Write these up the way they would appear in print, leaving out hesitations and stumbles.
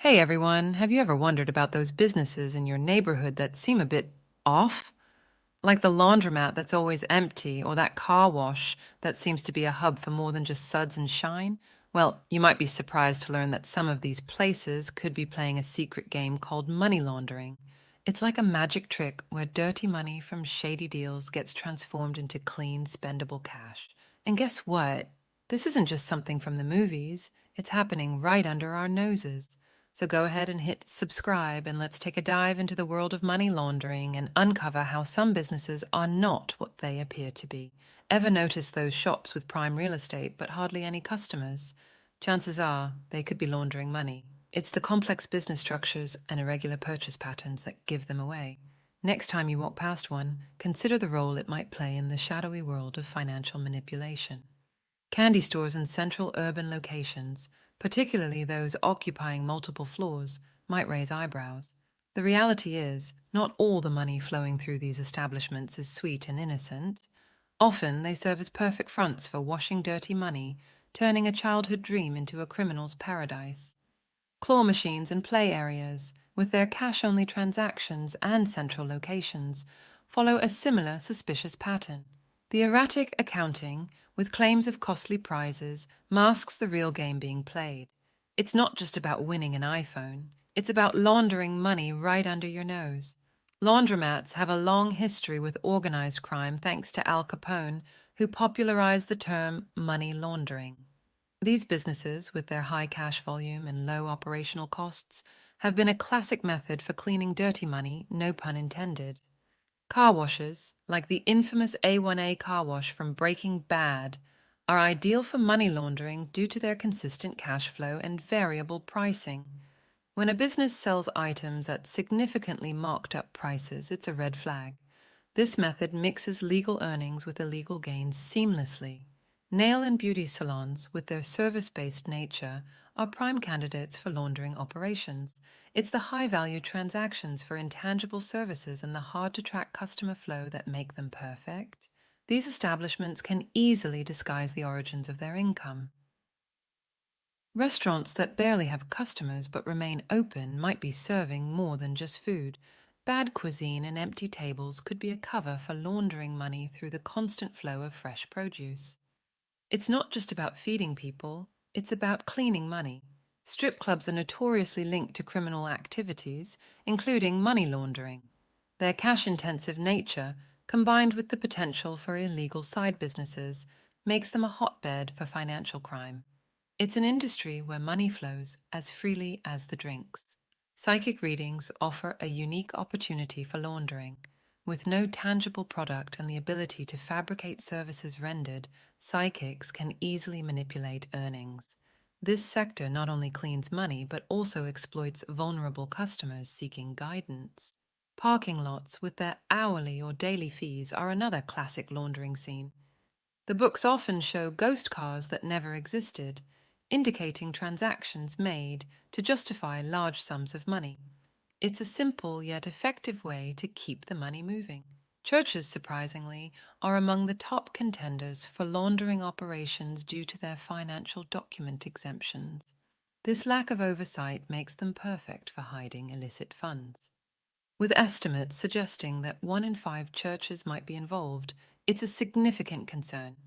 Hey everyone, have you ever wondered about those businesses in your neighborhood that seem a bit off? Like the laundromat that's always empty, or that car wash that seems to be a hub for more than just suds and shine? Well, you might be surprised to learn that some of these places could be playing a secret game called money laundering. It's like a magic trick where dirty money from shady deals gets transformed into clean, spendable cash. And guess what? This isn't just something from the movies, it's happening right under our noses. So go ahead and hit subscribe and let's take a dive into the world of money laundering and uncover how some businesses are not what they appear to be. Ever notice those shops with prime real estate but hardly any customers? Chances are they could be laundering money. It's the complex business structures and irregular purchase patterns that give them away. Next time you walk past one, consider the role it might play in the shadowy world of financial manipulation. Candy stores in central urban locations, particularly those occupying multiple floors, might raise eyebrows. The reality is, not all the money flowing through these establishments is sweet and innocent. Often they serve as perfect fronts for washing dirty money, turning a childhood dream into a criminal's paradise. Claw machines and play areas, with their cash-only transactions and central locations, follow a similar suspicious pattern. The erratic accounting, with claims of costly prizes, masks the real game being played. It's not just about winning an iPhone, it's about laundering money right under your nose. Laundromats have a long history with organized crime thanks to Al Capone, who popularized the term money laundering. These businesses, with their high cash volume and low operational costs, have been a classic method for cleaning dirty money, no pun intended. Car washes, like the infamous A1A car wash from Breaking Bad, are ideal for money laundering due to their consistent cash flow and variable pricing. When a business sells items at significantly marked up prices, it's a red flag. This method mixes legal earnings with illegal gains seamlessly. Nail and beauty salons, with their service-based nature, are prime candidates for laundering operations. It's the high-value transactions for intangible services and the hard-to-track customer flow that make them perfect. These establishments can easily disguise the origins of their income. Restaurants that barely have customers but remain open might be serving more than just food. Bad cuisine and empty tables could be a cover for laundering money through the constant flow of fresh produce. It's not just about feeding people, it's about cleaning money. Strip clubs are notoriously linked to criminal activities, including money laundering. Their cash-intensive nature, combined with the potential for illegal side businesses, makes them a hotbed for financial crime. It's an industry where money flows as freely as the drinks. Psychic readings offer a unique opportunity for laundering. With no tangible product and the ability to fabricate services rendered, psychics can easily manipulate earnings. This sector not only cleans money but also exploits vulnerable customers seeking guidance. Parking lots with their hourly or daily fees are another classic laundering scene. The books often show ghost cars that never existed, indicating transactions made to justify large sums of money. It's a simple yet effective way to keep the money moving. Churches, surprisingly, are among the top contenders for laundering operations due to their financial document exemptions. This lack of oversight makes them perfect for hiding illicit funds. With estimates suggesting that 1 in 5 churches might be involved, it's a significant concern.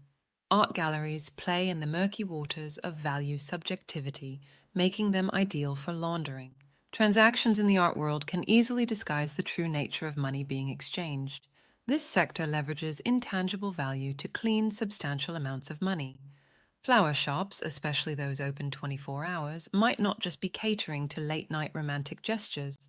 Art galleries play in the murky waters of value subjectivity, making them ideal for laundering. Transactions in the art world can easily disguise the true nature of money being exchanged. This sector leverages intangible value to clean substantial amounts of money. Flower shops, especially those open 24 hours, might not just be catering to late-night romantic gestures.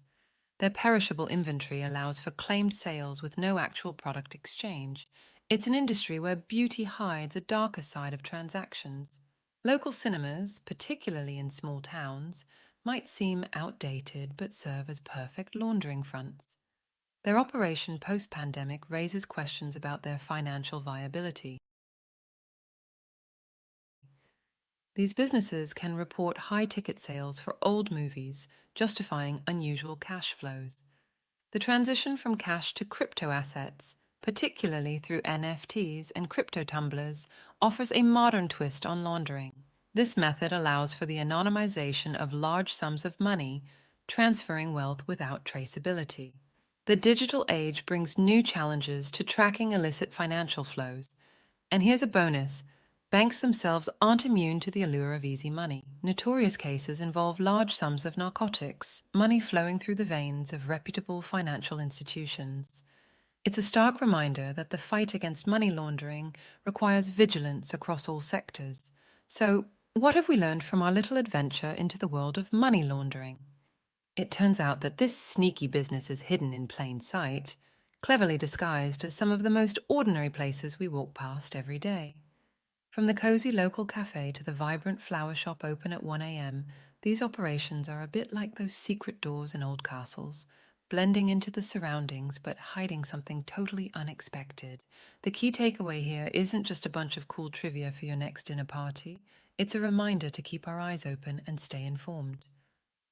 Their perishable inventory allows for claimed sales with no actual product exchange. It's an industry where beauty hides a darker side of transactions. Local cinemas, particularly in small towns, might seem outdated but serve as perfect laundering fronts. Their operation post-pandemic raises questions about their financial viability. These businesses can report high ticket sales for old movies, justifying unusual cash flows. The transition from cash to crypto assets, particularly through NFTs and crypto tumblers, offers a modern twist on laundering. This method allows for the anonymization of large sums of money, transferring wealth without traceability. The digital age brings new challenges to tracking illicit financial flows. And here's a bonus. Banks themselves aren't immune to the allure of easy money. Notorious cases involve large sums of narcotics, money flowing through the veins of reputable financial institutions. It's a stark reminder that the fight against money laundering requires vigilance across all sectors. So, what have we learned from our little adventure into the world of money laundering? It turns out that this sneaky business is hidden in plain sight, cleverly disguised as some of the most ordinary places we walk past every day. From the cozy local cafe to the vibrant flower shop open at 1 a.m., these operations are a bit like those secret doors in old castles, blending into the surroundings but hiding something totally unexpected. The key takeaway here isn't just a bunch of cool trivia for your next dinner party, it's a reminder to keep our eyes open and stay informed.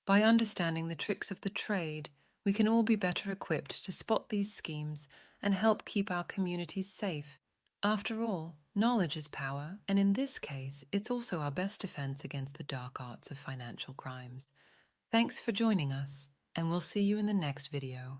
By understanding the tricks of the trade, we can all be better equipped to spot these schemes and help keep our communities safe. After all, knowledge is power, and in this case, it's also our best defense against the dark arts of financial crimes. Thanks for joining us, and we'll see you in the next video.